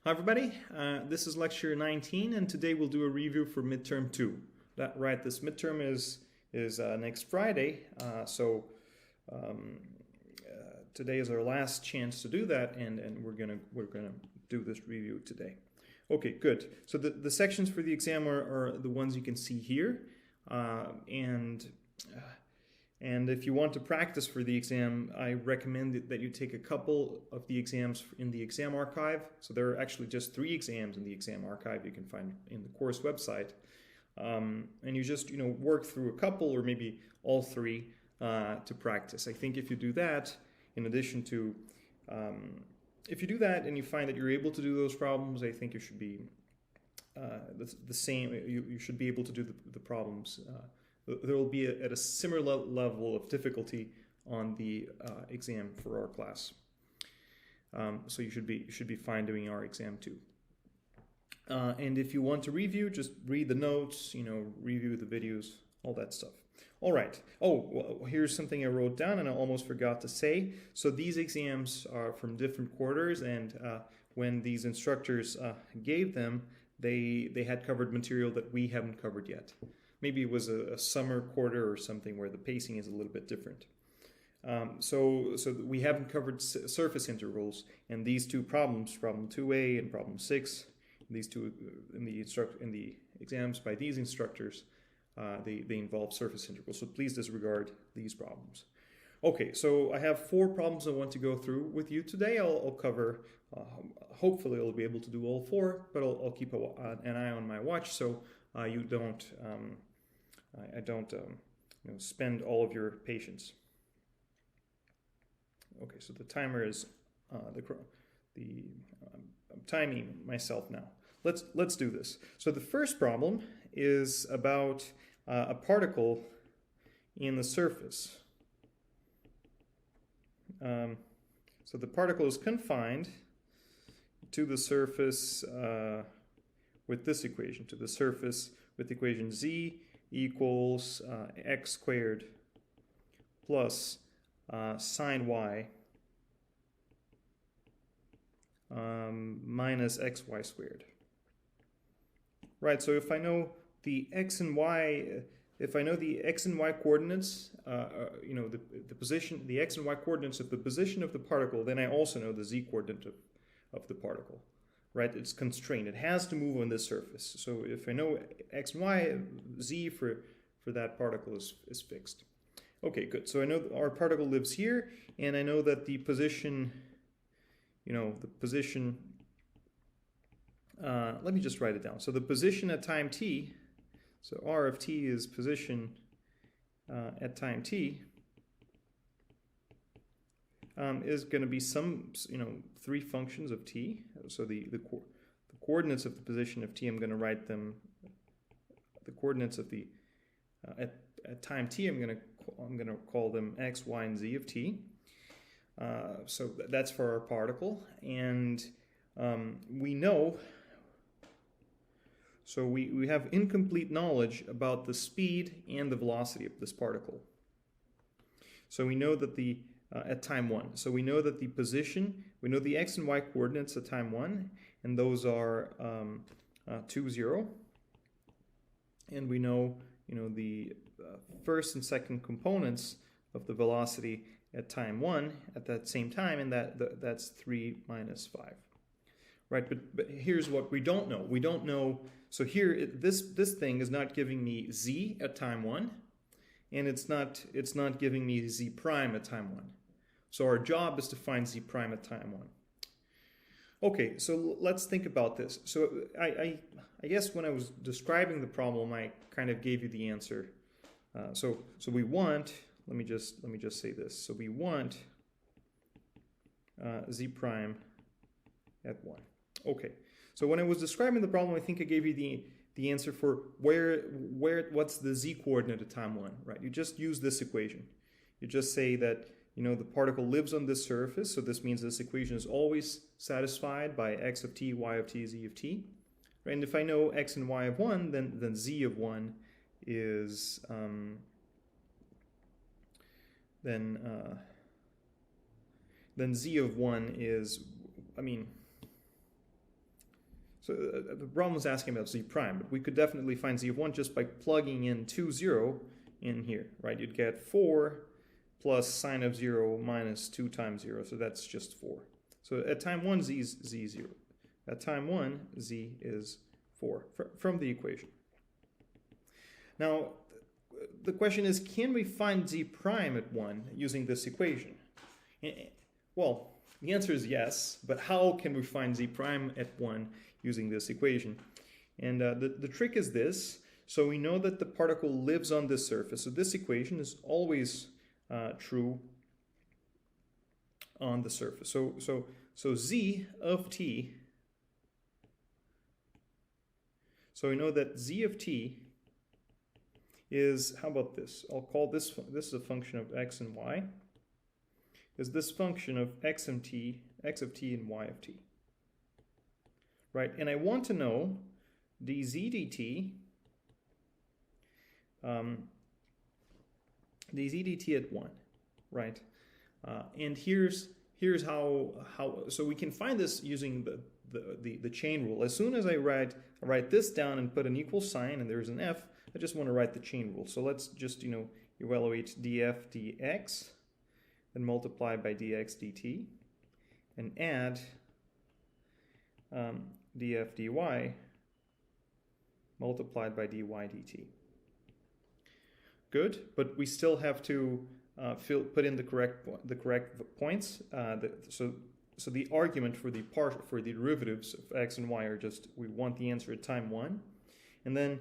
Hi everybody, this is lecture 19 and today we'll do a review for midterm 2. This midterm is next Friday, so today is our last chance to do that and we're gonna do this review today. Okay, good. So the sections for the exam are the ones you can see here, and if you want to practice for the exam, I recommend that you take a couple of the exams in the exam archive. So there are actually just 3 exams in the exam archive you can find in the course website. And you just work through a couple or maybe all 3 to practice. I think if you do that, in addition to, if you do that and you find that you're able to do those problems, I think you should be the same. You should be able to do the problems. There will be at a similar level of difficulty on the exam for our class. So you should be fine doing our exam too. And if you want to review, just read the notes, review the videos, all that stuff. All right. Oh, well, here's something I wrote down and I almost forgot to say. So these exams are from different quarters, and when these instructors gave them, they had covered material that we haven't covered yet. Maybe it was a summer quarter or something where the pacing is a little bit different. So we haven't covered surface integrals, and these 2 problems, problem 2a and problem 6, these 2 in the exams by these instructors, they involve surface integrals. So please disregard these problems. Okay, so I have 4 problems I want to go through with you today. I'll cover. Hopefully, I'll be able to do all 4, but I'll keep an eye on my watch so you don't. I don't spend all of your patience. Okay, so the timer is I'm timing myself now. Let's do this. So the first problem is about a particle in the surface. So the particle is confined to the surface with this equation, to the surface with the equation z equals x squared plus sine y minus xy squared. Right, so if I know the x and y, if I know the x and y coordinates, the position, the x and y coordinates of the position of the particle, then I also know the z coordinate of the particle. Right, it's constrained. It has to move on this surface. So if I know x and y, z for that particle is fixed. Okay, good. So I know our particle lives here, and I know that the position, let me just write it down. So the position at time t, so r of t is position at time t, is going to be some, 3 functions of t. So the coordinates of the position of t, I'm going to write them. The coordinates of the at time t, I'm going to call them x, y, and z of t. So that's for our particle, and we know. So we have incomplete knowledge about the speed and the velocity of this particle. So we know that the at time 1. So we know that the position, we know the x and y coordinates at time 1, and those are 2, 0. And we know, the first and second components of the velocity at time 1 at that same time, and that's 3 minus 5. Right, but here's what we don't know. We don't know, so here, this thing is not giving me z at time 1, and it's not giving me z prime at time 1. So our job is to find z prime at time 1. Okay, so let's think about this. So I guess when I was describing the problem, I kind of gave you the answer. So we want, let me just say this. So we want z prime at 1. Okay, so when I was describing the problem, I think I gave you the answer for what's the z coordinate at time 1, right? You just use this equation. You just say that, the particle lives on this surface, so this means this equation is always satisfied by x of t, y of t, z of t. Right? And if I know x and y of 1, then z of 1 is then z of 1 is, I mean, So the problem is asking about z prime, but we could definitely find z of 1 just by plugging in 2, 0 in here, right? You'd get 4 plus sine of 0 minus 2 times 0, so that's just 4. So at time 1, z is 0. At time 1, z is 4 from the equation. Now, the question is, can we find z prime at 1 using this equation? Well, the answer is yes, but how can we find z prime at 1 using this equation? And the trick is this. So we know that the particle lives on this surface. So this equation is always true on the surface. So z of t, so we know that z of t is, how about this? I'll call this is a function of x and y. Is this function of x of t and y of t. Right, and I want to know dz dt, dz dt at 1, right? And here's how so we can find this using the chain rule. As soon as I write this down and put an equal sign and there's an f, I just want to write the chain rule. So let's just, evaluate df dx, then multiply by dx dt, and add df dy multiplied by dy dt. Good, but we still have to put in the correct points. So the argument for the derivatives of x and y are just, we want the answer at time 1, and then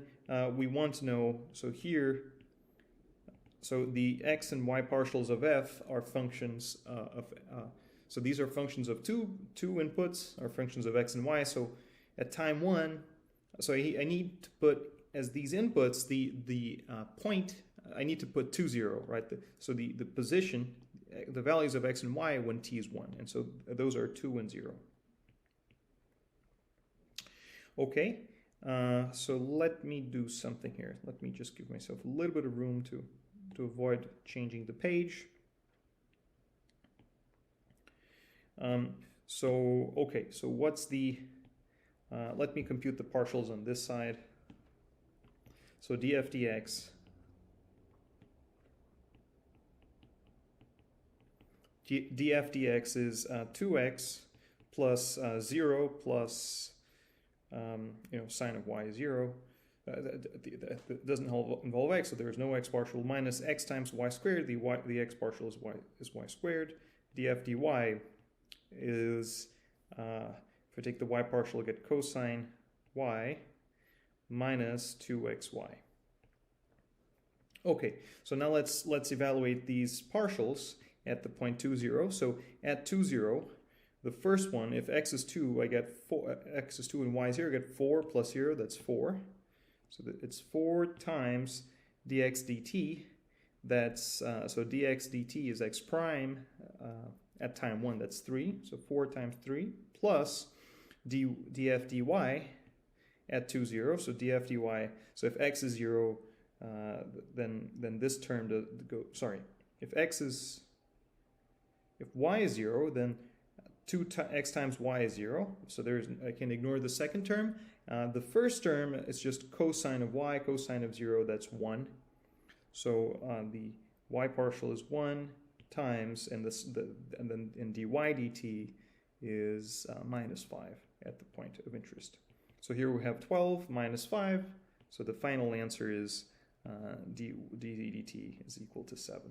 we want to know, so here, so the x and y partials of f are functions so these are functions of two inputs, are functions of x and y. So at time 1, so I need to put as these inputs the point. I need to put 2, 0, right? So the position, the values of x and y when t is 1, and so those are 2 and 0. Okay, so let me do something here. Let me just give myself a little bit of room to avoid changing the page. Okay, so what's the, let me compute the partials on this side. So df dx, df dx is 2x plus 0 plus, sine of y is 0. That doesn't involve x, so there is no x partial, minus x times y squared. The x partial is y squared. df dy is, if I take the y partial, I get cosine y minus 2xy. Okay, so now let's evaluate these partials at the point 2, 0. So at 2, 0, the first one, if x is 2, I get 4, x is 2 and y is 0, I get 4 plus 0, that's 4. So it's 4 times dx dt, that's, so dx dt is x prime at time 1, that's 3, so 4 times 3, plus df dy at 2, 0, so df dy, so if x is 0, then this term sorry, if y is 0, then x times y is 0, so I can ignore the second term. The first term is just cosine of y, cosine of 0, that's 1. So the y partial is 1 times, and then dy dt is minus 5 at the point of interest. So here we have 12 minus 5, so the final answer is d dt is equal to 7.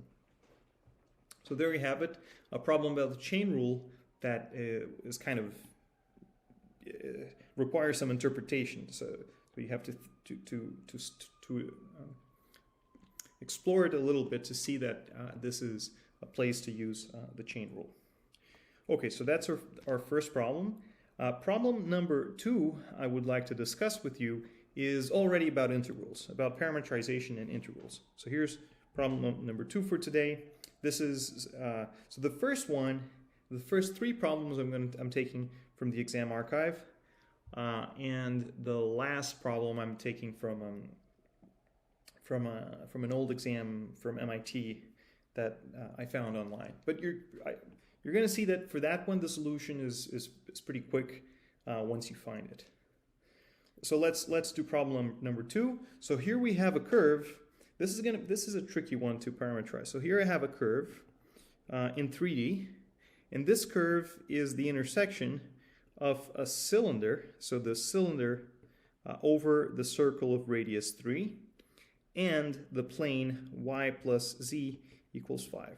So there you have it, a problem about the chain rule that is kind of requires some interpretation. So you have to explore it a little bit to see that this is a place to use the chain rule. Okay, so that's our first problem. Problem number 2 I would like to discuss with you is already about integrals, about parametrization and integrals. So here's problem number 2 for today. This is so the first one, the first 3 problems I'm taking from the exam archive, and the last problem I'm taking from an old exam from MIT that I found online. But you're going to see that for that one the solution is pretty quick once you find it. so let's do problem number 2. So here we have a curve. This is a tricky one to parameterize. So here I have a curve in 3D, and this curve is the intersection of a cylinder. So the cylinder over the circle of radius 3, and the plane y plus z equals 5.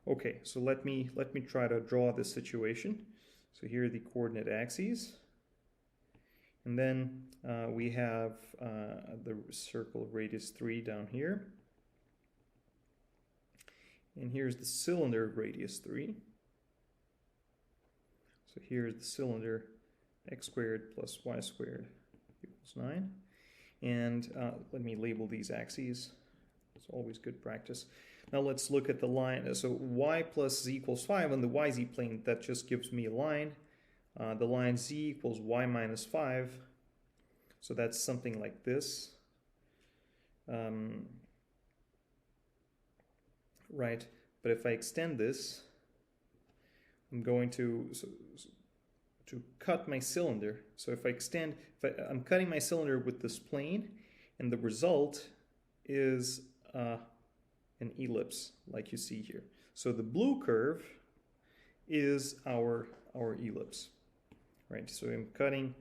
Okay, so let me try to draw this situation. So here are the coordinate axes. And then we have the circle of radius 3 down here. And here's the cylinder of radius 3. So here's the cylinder, x squared plus y squared equals 9. And let me label these axes. It's always good practice. Now let's look at the line. So y plus z equals 5 on the yz plane, that just gives me a line. The line z equals y minus 5. So that's something like this. Right, but if I extend this, I'm going to cut my cylinder. So if I extend, I'm cutting my cylinder with this plane, and the result is an ellipse, like you see here. So the blue curve is our ellipse, right? So I'm cutting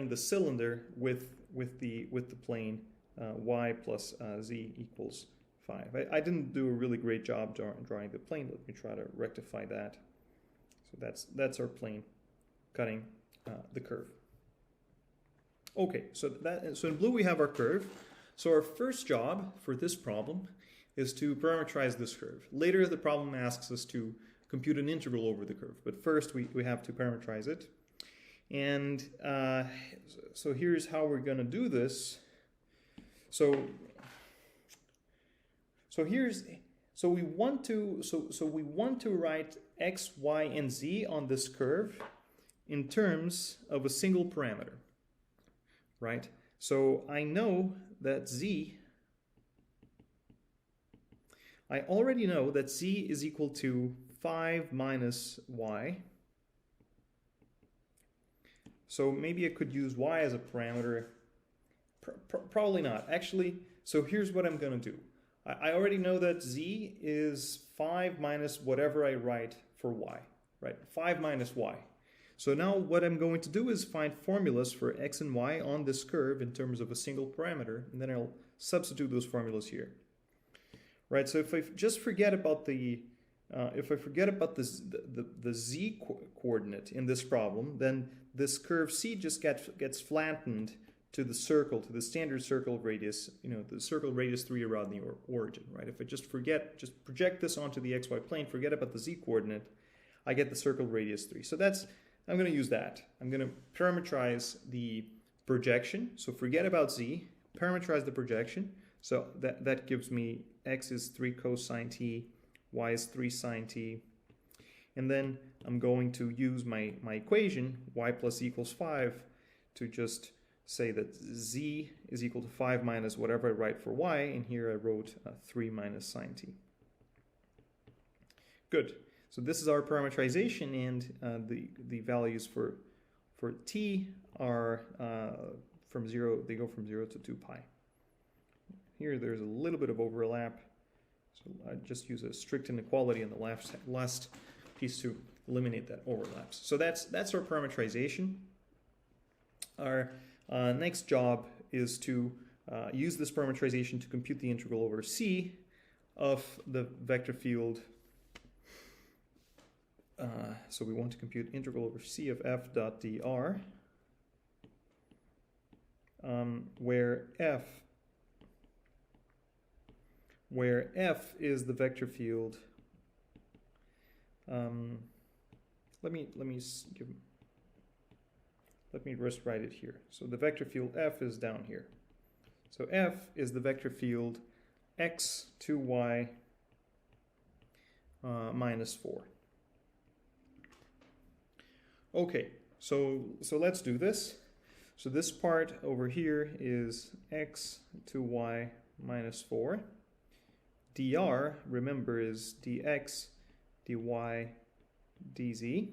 the cylinder with the plane y plus z equals 5. I didn't do a really great job drawing the plane. Let me try to rectify that. So that's our plane cutting the curve. Okay, so in blue we have our curve. So our first job for this problem is to parameterize this curve. Later the problem asks us to compute an integral over the curve, but first we have to parameterize it. And so here's how we're going to do this. So we want to write x, y, and z on this curve in terms of a single parameter, right? So I know that I already know that z is equal to 5 minus y. So maybe I could use y as a parameter. Probably not. Actually, so here's what I'm going to do. I already know that z is 5 minus whatever I write for y, right? 5 minus y. So now what I'm going to do is find formulas for x and y on this curve in terms of a single parameter, and then I'll substitute those formulas here. Right, so if I just forget about the z coordinate in this problem, then this curve c just gets flattened to the circle, to the standard circle radius, the circle radius 3 around the origin, right? If I just project this onto the xy plane, forget about the z coordinate, I get the circle radius 3. So I'm going to use that. I'm going to parameterize the projection. So forget about z, parameterize the projection. So that gives me x is 3 cosine t, y is 3 sine t. And then I'm going to use my equation, y plus equals 5, to just say that z is equal to 5 minus whatever I write for y, and here I wrote 3 minus sine t. Good. So this is our parameterization, and the values for t are from 0, they go from 0 to 2 pi. Here there's a little bit of overlap, so I just use a strict inequality in the last piece to eliminate that overlaps. So that's our parameterization. Our next job is to use this parameterization to compute the integral over C of the vector field. So we want to compute integral over C of f dot dr, where f is the vector field. Let me just write it here. So the vector field f is down here. So f is the vector field x 2y minus 4. Okay, so let's do this. So this part over here is x 2y minus 4. dr, remember, is dx, dy, dz.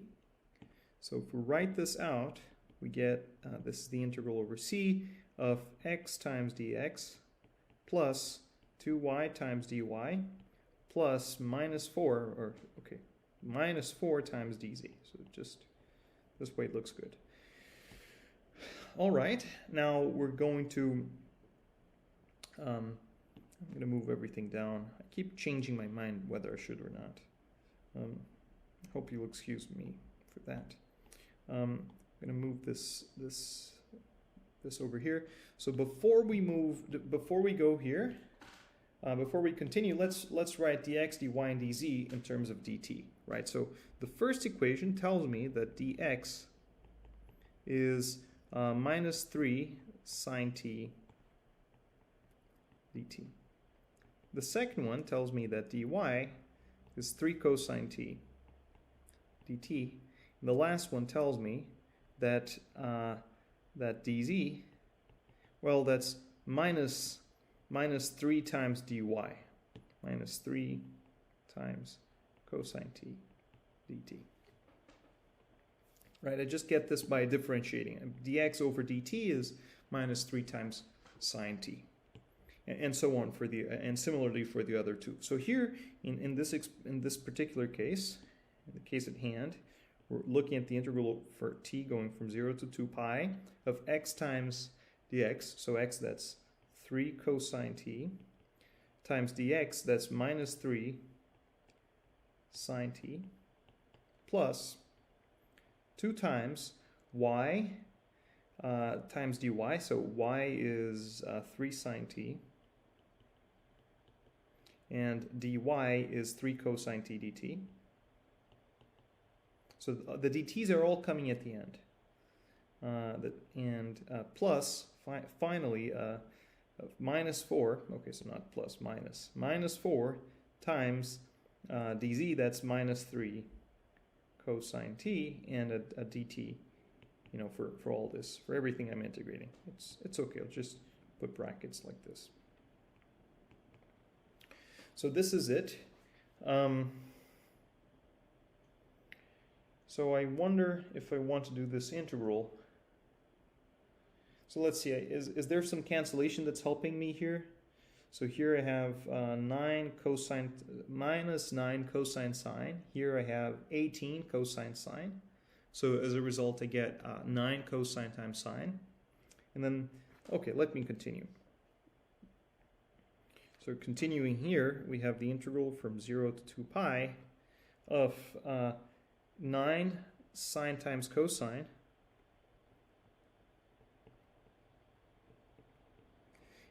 So if we write this out, we get, this is the integral over c of x times dx plus 2y times dy plus minus 4 times dz. So just this way it looks good. All right, now we're going to, I'm going to move everything down. I keep changing my mind whether I should or not. Hope you'll excuse me for that. I'm going to move this over here. So before we go here, before we continue, let's write dx, dy, and dz in terms of dt, right? So the first equation tells me that dx is minus 3 sine t dt. The second one tells me that dy is 3 cosine t dt. And the last one tells me that that dz, well, that's minus 3 times dy, minus 3 times cosine t dt. Right, I just get this by differentiating. Dx over dt is minus 3 times sine t, and so on for the and similarly for the other two. So here in this particular case, in the case at hand, we're looking at the integral for t going from 0 to 2 pi of x times dx. So x, that's 3 cosine t, times dx, that's minus 3 sine t, plus 2 times y times dy. So y is 3 sine t, and dy is 3 cosine t dt. So the dt's are all coming at the end. Plus, finally, minus 4, okay, so not plus, minus 4 times dz, that's minus 3 cosine t, and a dt, you know, for all this, for everything I'm integrating. It's okay, I'll just put brackets like this. So this is it. So I wonder if I want to do this integral. So let's see, is there some cancellation that's helping me here? So here I have minus 9 cosine sine. Here I have 18 cosine sine. So as a result, I get 9 cosine times sine. And then, okay, let me continue. So continuing here, we have the integral from 0 to 2 pi of 9 sine times cosine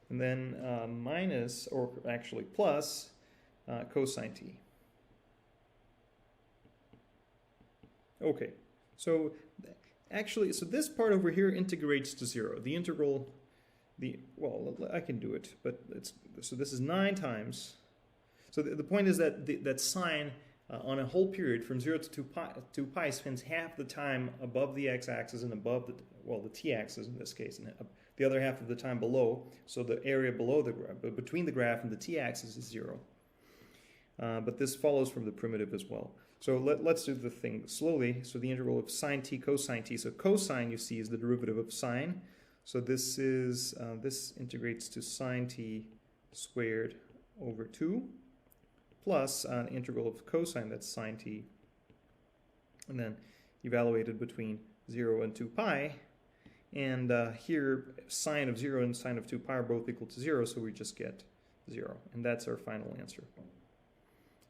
and then minus, or actually plus, cosine t. Okay, so actually, so this part over here integrates to 0. The integral, well, I can do it, but so this is 9 times. So the point is that that sine on a whole period from 0 to 2 pi spends half the time above the x-axis and above the t-axis in this case, and the other half of the time below. So the area below the graph, but between the graph and the t-axis is 0. But this follows from the primitive as well. So let's do the thing slowly. So the integral of sine t cosine t. So cosine, you see, is the derivative of sine. So this is this integrates to sine t squared over 2 plus an integral of cosine, that's sine t, and then evaluated between 0 and 2 pi. And here, sine of 0 and sine of 2 pi are both equal to 0, so we just get 0. And that's our final answer.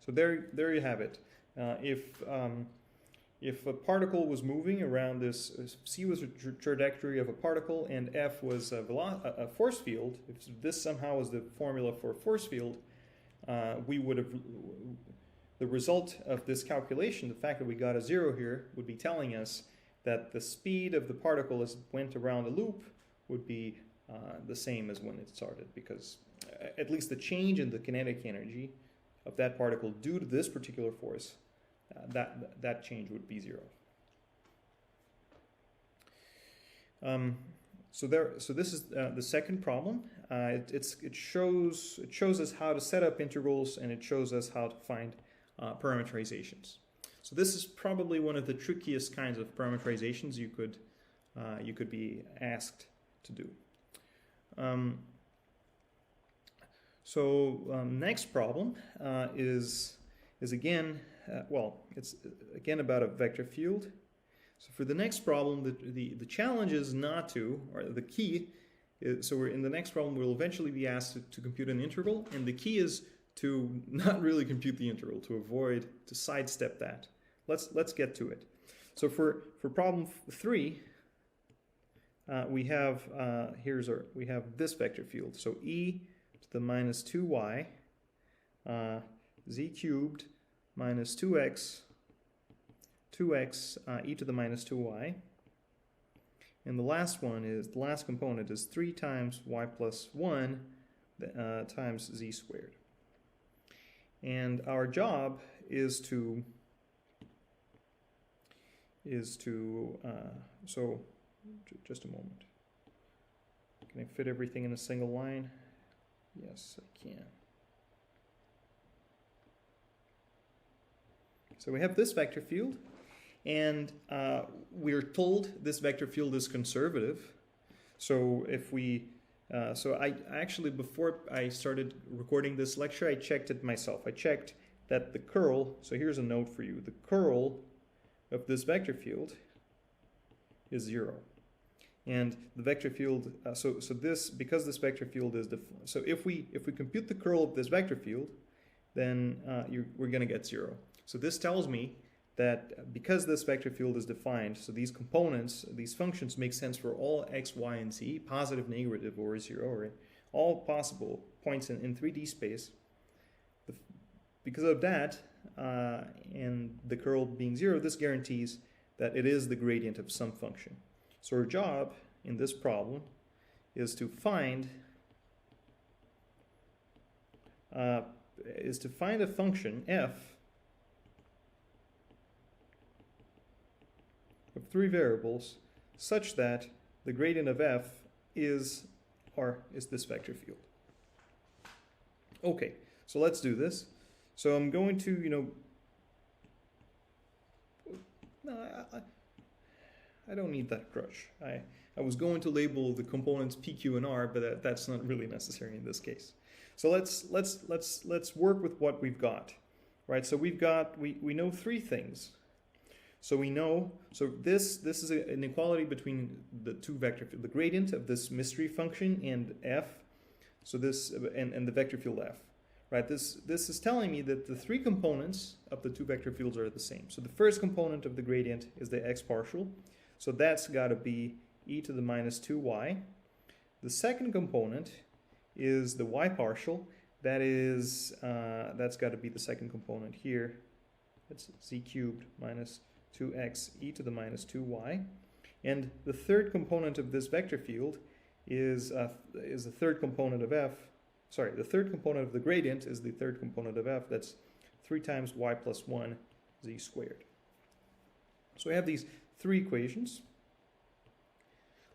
So there you have it. If a particle was moving around this, c was a trajectory of a particle, and f was a force field, if this somehow was the formula for a force field, we would have, the result of this calculation, the fact that we got a 0 here, would be telling us that the speed of the particle as it went around a loop would be the same as when it started, because at least the change in the kinetic energy of that particle due to this particular force, that change would be 0. So this is the second problem. It shows us how to set up integrals, and it shows us how to find parametrizations. So this is probably one of the trickiest kinds of parametrizations you could you could be asked to do. Next problem is again, it's again about a vector field. So for the next problem, the challenge is not to, or the key is, so we're in the next problem, we'll eventually be asked to compute an integral, and the key is to not really compute the integral, to sidestep that. Let's get to it. So for problem 3, we have we have this vector field. So e to the minus 2y, z cubed minus 2x e to the minus 2y. And the last component is 3 times y plus 1 times z squared. And our job is to so just a moment. Can I fit everything in a single line? Yes, I can. So we have this vector field, and we're told this vector field is conservative. So if we, I actually, before I started recording this lecture, I checked it myself. I checked that the curl, so here's a note for you, the curl of this vector field is 0. And the vector field, because this vector field is, so if we compute the curl of this vector field, then we're going to get 0. So this tells me that because this vector field is defined, so these components, these functions make sense for all x, y, and z, positive, negative, or 0, or all possible points in 3D space. Because of that, and the curl being 0, this guarantees that it is the gradient of some function. So our job in this problem is to find a function f of 3 variables such that the gradient of f is this vector field. Okay, so let's do this. So I'm going to, I don't need that crutch. I was going to label the components P, Q, and R, but that's not really necessary in this case. So let's work with what we've got, right? So we know 3 things. So we know, this is an inequality between the two vector fields, the gradient of this mystery function and f, so this and the vector field f, right? This is telling me that the 3 components of the 2 vector fields are the same. So the first component of the gradient is the x partial, so that's got to be e to the minus 2y. The second component is the y partial, that's got to be the second component here. That's z cubed minus 2x e to the minus 2y. And the third component of this vector field is the third component of f. Sorry, the third component of the gradient is the third component of f. That's 3 times y plus 1 z squared. So we have these 3 equations.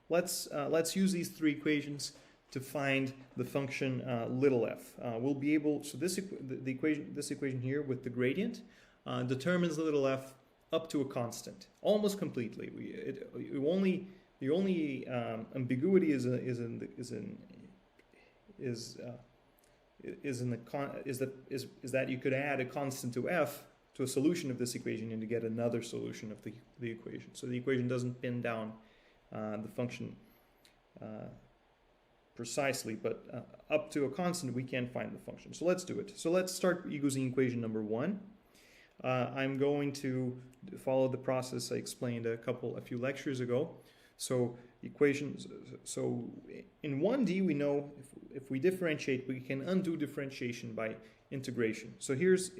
Let's use these 3 equations to find the function little f. We'll be able, so this equation here with the gradient determines little f up to a constant, almost completely. The only ambiguity is that you could add a constant to f to a solution of this equation and to get another solution of the equation. So the equation doesn't pin down the function precisely, but up to a constant we can find the function. So let's do it. So let's start using equation number 1. I'm going to follow the process I explained a few lectures ago. So equations. So in 1D we know if we differentiate, we can undo differentiation by integration. So here's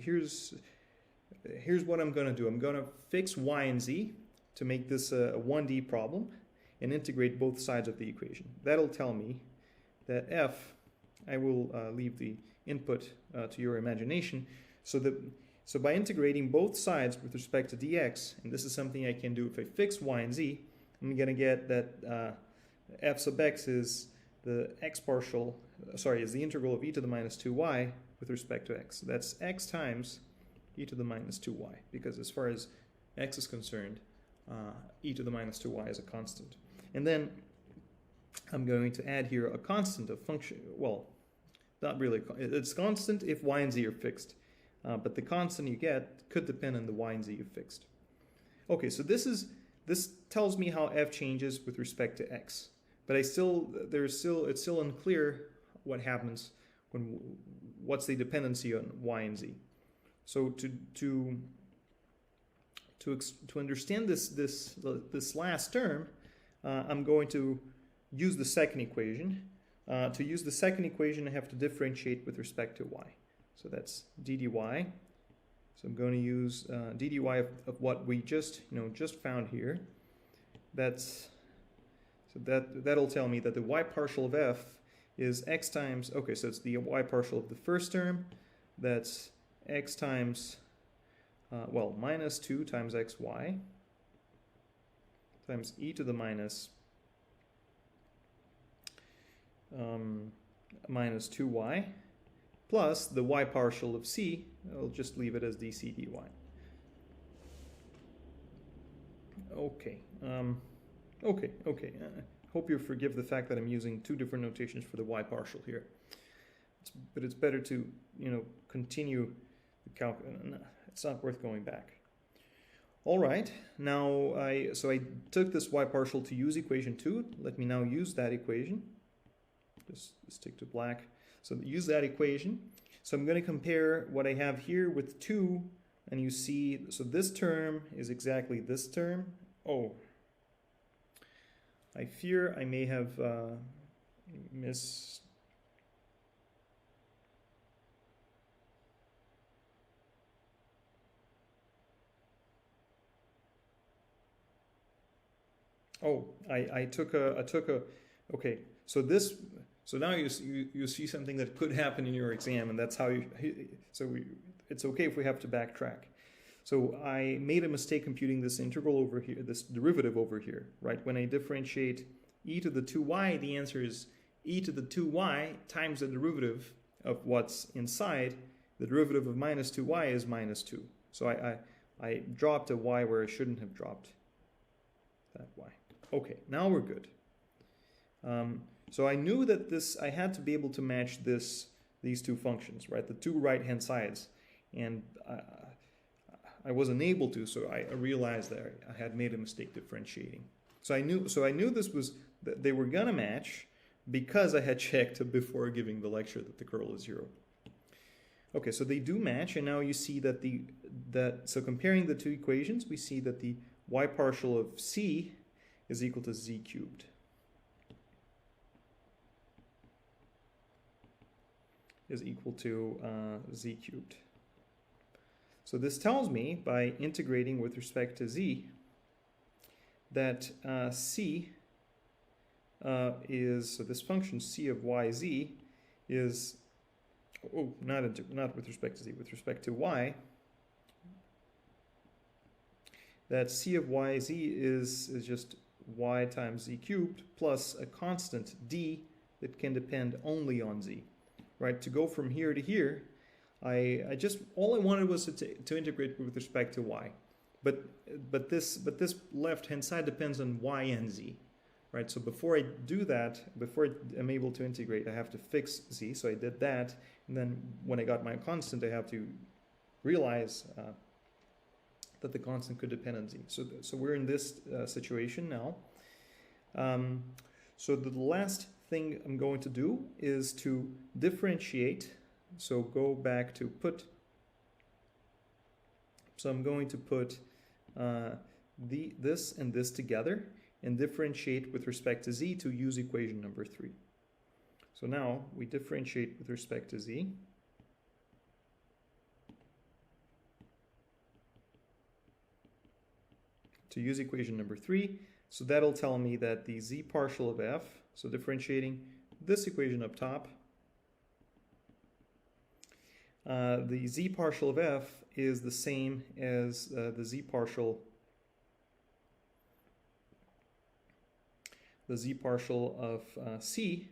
what I'm going to do. I'm going to fix y and z to make this a 1D problem and integrate both sides of the equation. That'll tell me that f, I will leave the input to your imagination. So by integrating both sides with respect to dx, and this is something I can do if I fix y and z, I'm going to get that f sub x is the x partial, is the integral of e to the minus 2y with respect to x. So that's x times e to the minus 2y, because as far as x is concerned, e to the minus 2y as a constant. And then I'm going to add here a constant of function, well, not really, it's constant if y and z are fixed, but the constant you get could depend on the y and z you fixed. Okay, so this tells me how f changes with respect to x, but it's still unclear what happens when, what's the dependency on y and z. So to understand this last term, I'm going to use the second equation. To use the second equation, I have to differentiate with respect to y. So that's d dy. So I'm going to use d dy of what we just found here. That'll tell me that the y partial of f is x times. Okay, so it's the y partial of the first term. That's x times minus 2 times xy times e to the minus 2y plus the y partial of c. I'll just leave it as dc dy. Okay. Hope you forgive the fact that I'm using two different notations for the y partial here. But it's better to continue the calculus. It's not worth going back. All right. Now I took this y partial to use equation 2. Let me now use that equation. Just stick to black. So use that equation. So I'm going to compare what I have here with 2, and you see, so this term is exactly this term. Oh, I fear I may have missed. Oh, I took a okay. So now you see something that could happen in your exam, and that's how it's okay if we have to backtrack. So I made a mistake computing this integral over here, this derivative over here, right? When I differentiate e to the 2y, the answer is e to the 2y times the derivative of what's inside. The derivative of minus 2y is minus 2. So I dropped a y where I shouldn't have dropped that y. Okay, now we're good. So I knew that I had to be able to match these two functions, right? The two right-hand sides, and I wasn't able to, so I realized that I had made a mistake differentiating. So I knew that they were gonna match because I had checked before giving the lecture that the curl is 0. Okay, so they do match, and now you see that so comparing the two equations, we see that the y partial of c is equal to z cubed. Is equal to z cubed. So this tells me, by integrating with respect to z, that c is, so this function c of yz is, not with respect to z, with respect to y, that c of yz is just y times z cubed plus a constant d that can depend only on z. Right, to go from here to here, all I wanted was to integrate with respect to y, but this left hand side depends on y and z, right? So before I do that, before I'm able to integrate, I have to fix z. So I did that, and then when I got my constant, I have to realize that the constant could depend on z. So we're in this situation now. So the last thing I'm going to do is to differentiate. So go back to put. So I'm going to put this and this together and differentiate with respect to z to use equation number 3. So now we differentiate with respect to z. To use equation number 3. So that'll tell me that the z partial of f, so differentiating this equation up top, the z partial of f is the same as the z partial of c,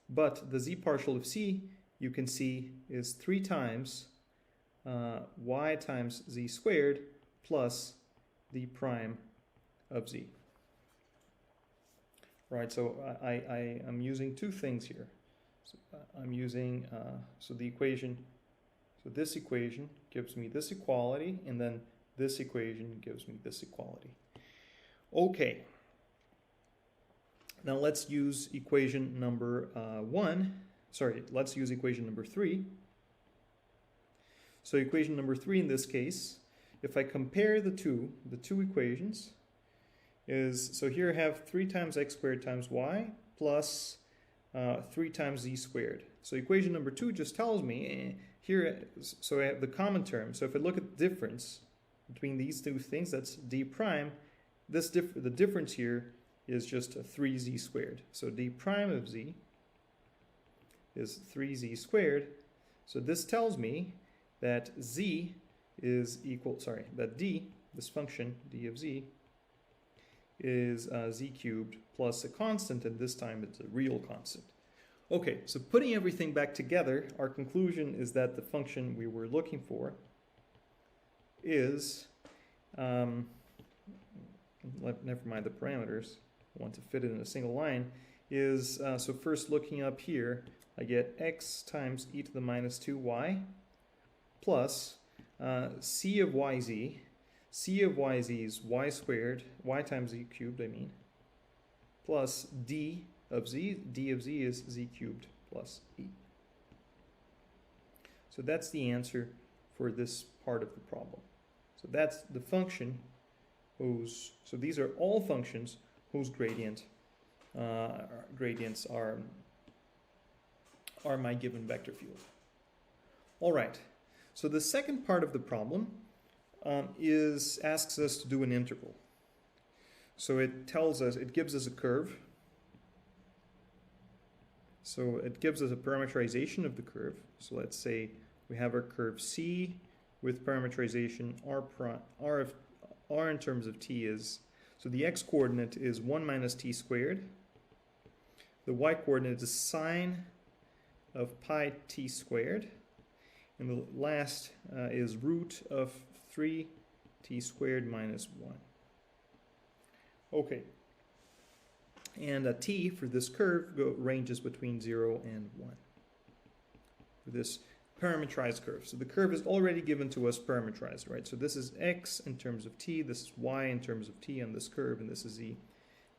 but the z partial of c, you can see, is 3 times y times z squared plus d prime of z. Right, so I am using two things here. So I'm using, so the equation, so this equation gives me this equality, and then this equation gives me this equality. Okay. Now let's use equation number let's use equation number 3. So equation number 3 in this case, if I compare the two equations, is, so here I have 3 times x squared times y plus 3 times z squared. So equation number 2 just tells me, here, so I have the common term. So if I look at the difference between these two things, that's d prime, the difference here is just 3z squared. So d prime of z is 3z squared. So this tells me that z is equal, that d, this function, d of z, is z cubed plus a constant, and this time it's a real constant. Okay, so putting everything back together, our conclusion is that the function we were looking for is, never mind the parameters, I want to fit it in a single line, is, so first looking up here, I get x times e to the minus 2y plus c of yz. C of yz is y squared, y times z cubed, I mean, plus d of z. D of z is z cubed plus e. So that's the answer for this part of the problem. So that's the function whose, so these are all functions whose gradients are my given vector field. All right, so the second part of the problem asks us to do an integral. So it tells us, it gives us a curve. So it gives us a parametrization of the curve. So let's say we have our curve C with parametrization R in terms of t is, so the x coordinate is 1 minus t squared. The y coordinate is sine of pi t squared. And the last is root of 3 t squared minus 1. Okay. And t for this curve ranges between 0 and 1 for this parametrized curve. So the curve is already given to us parametrized, right? So this is x in terms of t, this is y in terms of t on this curve, and this is z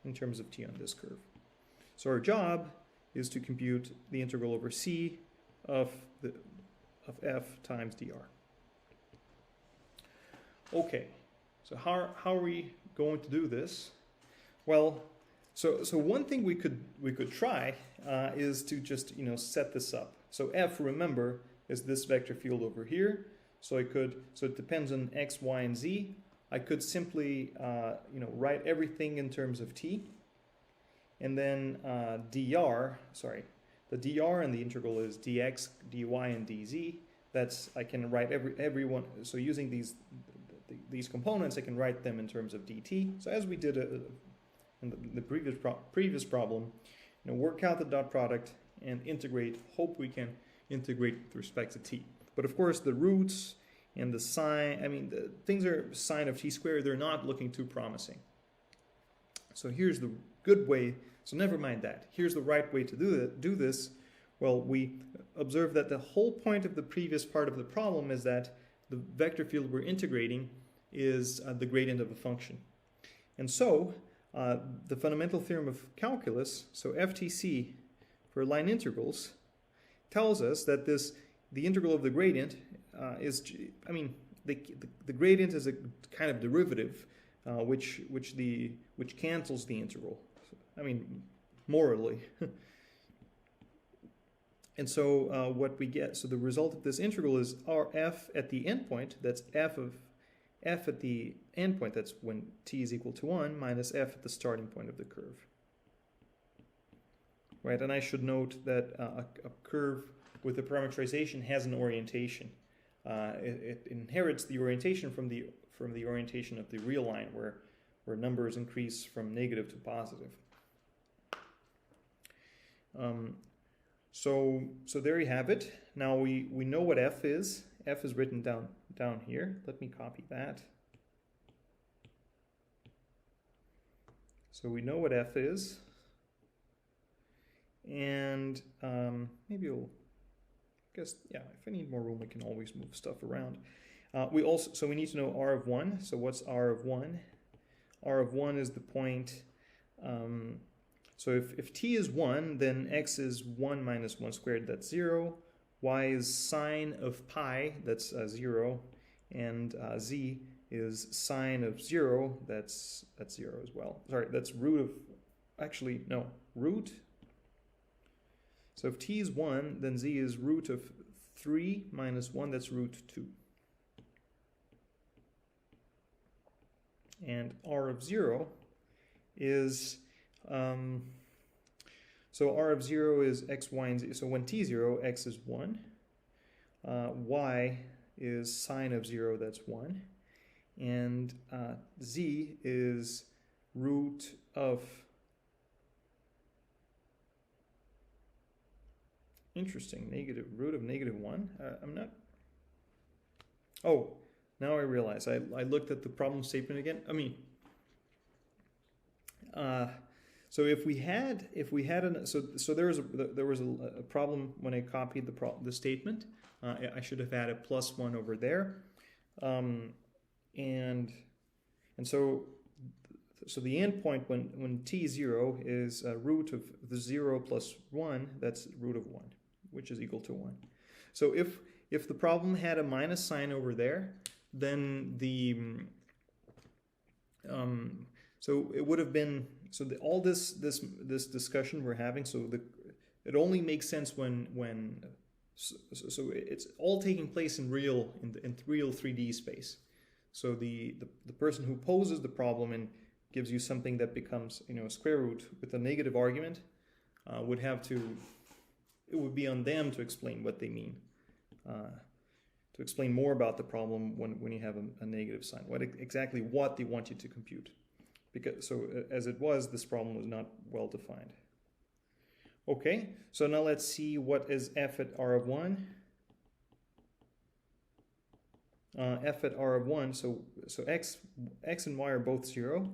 in terms of t on this curve. So our job is to compute the integral over c of f times dr. Okay, so how are we going to do this? Well, so one thing we could try is to just set this up. So f, remember, is this vector field over here. So it depends on x, y, and z. I could simply write everything in terms of t, and then dr. The dr in the integral is dx, dy, and dz. That's, I can write every one. So using these components, I can write them in terms of dt. So as we did in the previous problem, work out the dot product and integrate. Hope we can integrate with respect to t. But of course, the roots and the sine, the things are sine of t squared. They're not looking too promising. So here's the good way. So never mind that. Here's the right way to do this. Well, we observe that the whole point of the previous part of the problem is that the vector field we're integrating is the gradient of a function. And so the fundamental theorem of calculus, so FTC for line integrals, tells us that the integral of the gradient is, the gradient is a kind of derivative which cancels the integral. Morally. And so what we get, so the result of this integral is our f at the endpoint, that's f at the endpoint, that's when t is equal to 1, minus f at the starting point of the curve. Right, and I should note that a curve with a parametrization has an orientation. It inherits the orientation from the orientation of the real line, where numbers increase from negative to positive. So there you have it. Now we know what f is. F is written down here. Let me copy that. So we know what f is. And maybe we'll, I guess, yeah, if I need more room, I can always move stuff around. So we need to know r of 1. So what's r of 1? R of 1 is the point. So if t is 1, then x is 1 minus 1 squared, that's 0. Y is sine of pi, that's 0. And z is sine of 0, that's 0 as well. Sorry, that's root of, actually, no, root. So if t is 1, then z is root of 3 minus 1, that's root 2. And r of 0 is, so r of 0 is x, y, and z. So when t is 0, x is 1. Y is sine of 0, that's 1. And z is root of, interesting, root of negative 1. I'm not, oh, now I realize I looked at the problem statement again. I mean, so if we had so there was a problem when I copied the statement. I should have had a +1 over there, and so the endpoint when t is 0 is root of the 0 plus 1. That's root of 1, which is equal to 1. So if the problem had a minus sign over there, then so it would have been, so all this discussion we're having, so it only makes sense when so it's all taking place in real 3D space. So the person who poses the problem and gives you something that becomes, you know, a square root with a negative argument would have to, it would be on them to explain what they mean. To explain more about the problem when you have a negative sign, exactly what they want you to compute. Because so as it was, this problem was not well defined. Okay, so now let's see what is f at r of 1. F at r of 1, so x and y are both 0.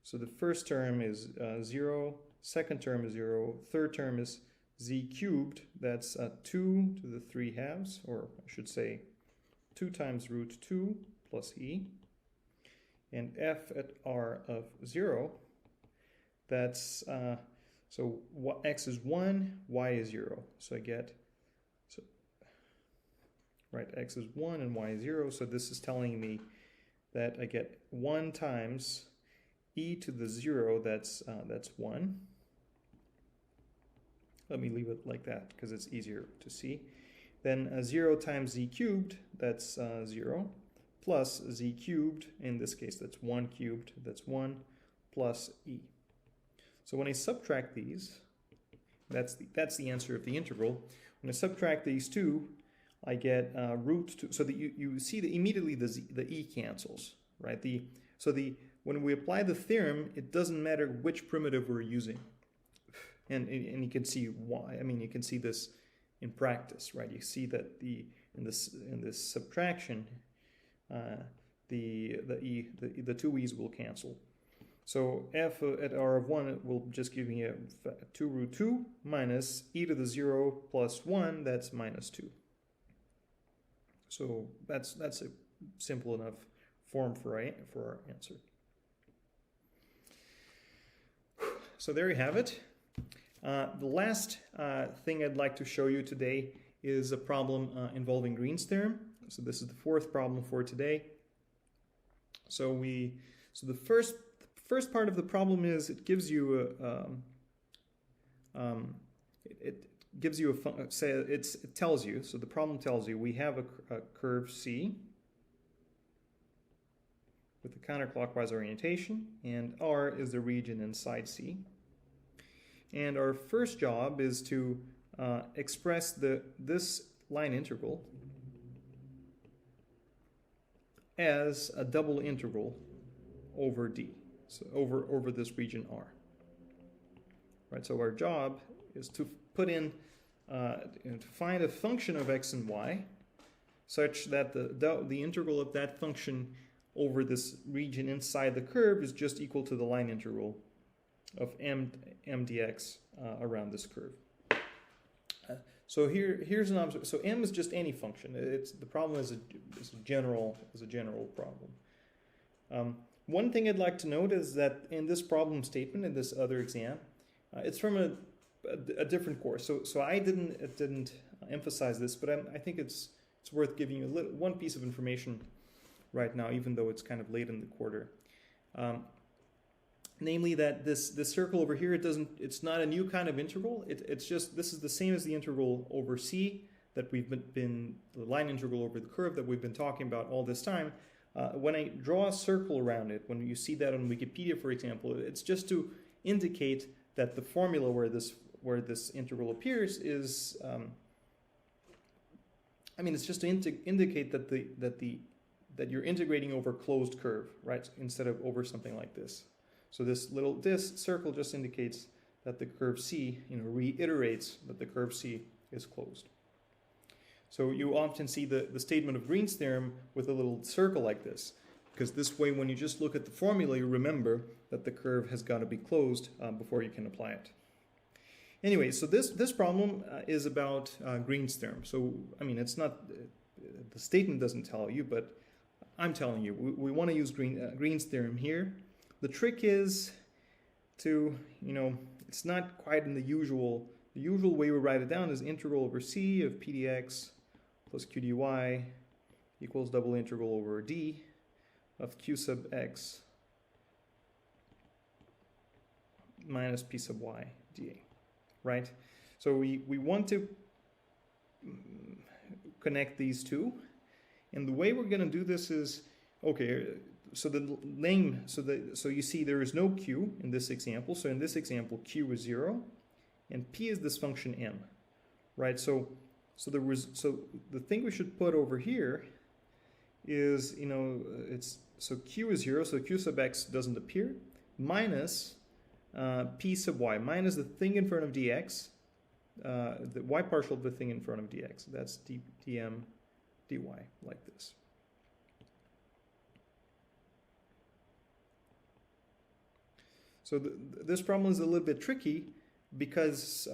So the first term is 0, second term is 0, third term is z cubed, that's 2 to the 3 halves, or I should say 2 times root 2 plus e. And f at r of 0, that's, so x is 1, y is 0. So I get, right, x is 1 and y is 0. So this is telling me that I get 1 times e to the 0, that's 1. Let me leave it like that because it's easier to see. Then 0 times z cubed, that's 0, plus z cubed, in this case that's 1 cubed, that's 1, plus e. So when I subtract these, that's the answer of the integral. When I subtract these two, I get root 2. So that you see that immediately the e cancels, right? When we apply the theorem, it doesn't matter which primitive we're using. And you can see why. I mean, you can see this in practice, right? You see that in this subtraction, the two e's will cancel. So f at r of 1 will just give me a 2 root 2 minus e to the 0 plus 1. That's minus 2. So that's a simple enough form for our answer. So there you have it. The last thing I'd like to show you today is a problem involving Green's theorem. So this is the fourth problem for today. So the first part of the problem is it gives you it tells you. So the problem tells you we have a curve C with a counterclockwise orientation, and R is the region inside C. And our first job is to express this line integral as a double integral over D, so over this region R. Right. So our job is to put in to find a function of x and y such that the integral of that function over this region inside the curve is just equal to the line integral m dx around this curve. So here's an observation. So m is just any function. It's the problem is a general problem. One thing I'd like to note is that in this problem statement in this other exam, it's from a different course. So I didn't emphasize this, but I think it's worth giving you one piece of information right now, even though it's kind of late in the quarter. Namely that this circle over here, it's not a new kind of integral. It's just, this is the same as the integral over C that we've been the line integral over the curve that we've been talking about all this time. When I draw a circle around it, when you see that on Wikipedia, for example, it's just to indicate that the formula where this integral appears is, it's just to indicate that you're integrating over a closed curve, right, instead of over something like this. So this circle just indicates that the curve C, reiterates that the curve C is closed. So you often see the statement of Green's theorem with a little circle like this, because this way when you just look at the formula, you remember that the curve has got to be closed before you can apply it. Anyway, so this problem is about Green's theorem. So, it's not, the statement doesn't tell you, but I'm telling you, we want to use Green's theorem here. The trick is to, it's not quite in the usual way we write it down is integral over C of p dx plus q dy equals double integral over d of q sub x minus p sub y dA, right? So we want to connect these two, and the way we're going to do this is, okay, so so you see there is no q in this example. So in this example, q is 0, and p is this function m, right? So the thing we should put over here is, so q is 0, so q sub x doesn't appear, minus p sub y, minus the thing in front of dx, the y partial of the thing in front of dx. That's dm dy, like this. So this problem is a little bit tricky because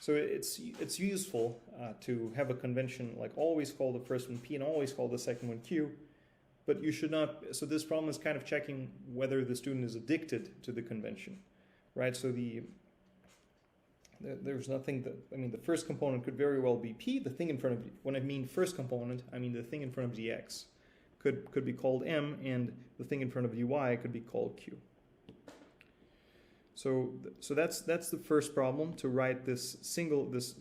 so it's useful to have a convention like always call the first one p and always call the second one q, but you should not. So this problem is kind of checking whether the student is addicted to the convention, right? So there's nothing that, the first component could very well be p. The thing in front of, when I mean first component, I mean the thing in front of dx could be called m, and the thing in front of dy could be called q. So that's the first problem, to write this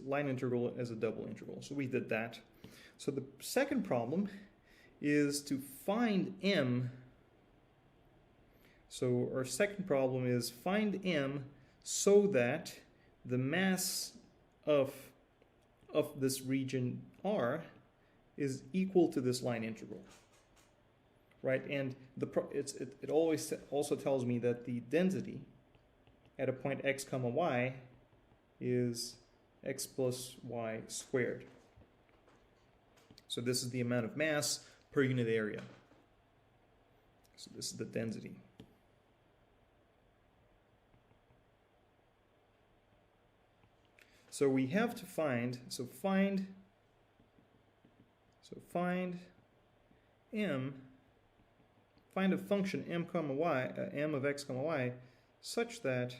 line integral as a double integral. So we did that. So the second problem is to find m. So our second problem is find m so that the mass of this region R is equal to this line integral, right? And it always also tells me that the density at a point x comma y is x plus y squared. So this is the amount of mass per unit area. So this is the density. So we have to find m, find a function m comma y, m of x comma y, such that,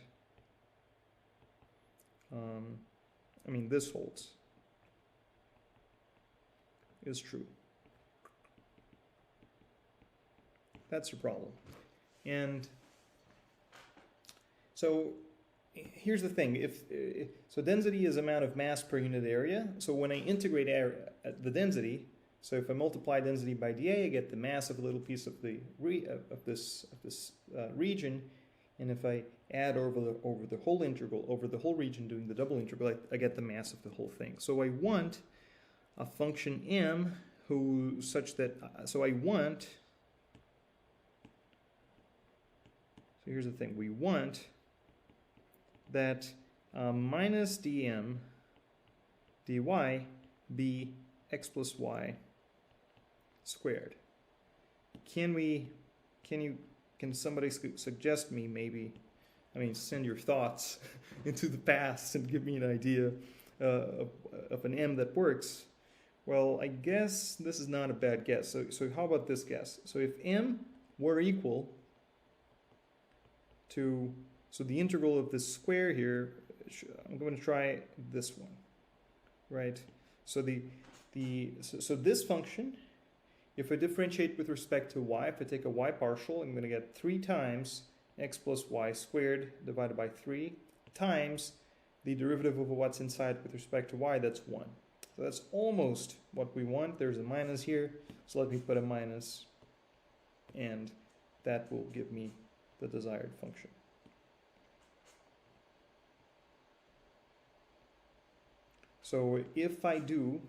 this holds, is true. That's your problem. And so here's the thing, so density is amount of mass per unit area. So when I integrate the density, so if I multiply density by dA, I get the mass of a little piece of this region. And if I add over the whole integral, over the whole region doing the double integral, I get the mass of the whole thing. So I want a function m so here's the thing, we want that minus dm dy be x plus y squared. Can somebody suggest me maybe I mean, send your thoughts into the past and give me an idea of an M that works. Well, I guess this is not a bad guess. So how about this guess? So if M were equal to, so the integral of this square here, I'm going to try this one, right? So so this function, if I differentiate with respect to y, if I take a y partial, I'm going to get 3 times x plus y squared divided by 3 times the derivative of what's inside with respect to y, that's 1. So that's almost what we want. There's a minus here, so let me put a minus, and that will give me the desired function. So if I do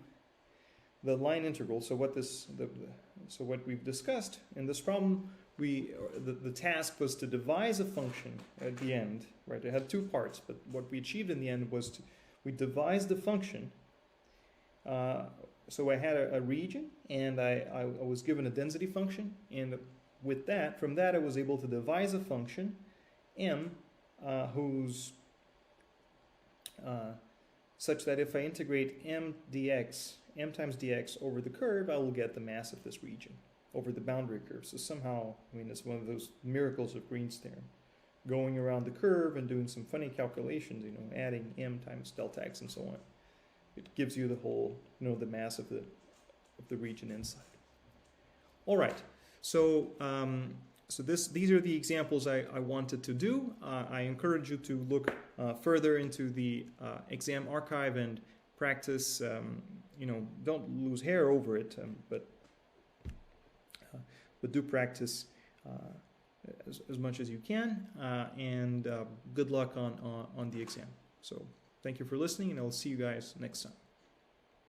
the line integral, so what we've discussed in this problem, the task was to devise a function at the end, right? It had 2 parts, but what we achieved in the end was we devised the function. So I had a region, and I was given a density function, and with that, from that I was able to devise a function, m, whose such that if I integrate m times dx over the curve, I will get the mass of this region over the boundary curve. So somehow, I mean, it's one of those miracles of Green's theorem, going around the curve and doing some funny calculations, you know, adding m times delta x and so on. It gives you the whole, you know, the mass of the region inside. All right, so these are the examples I wanted to do. I encourage you to look further into the exam archive and practice. You know, don't lose hair over it, but do practice as much as you can, and good luck on the exam. So thank you for listening, and I'll see you guys next time.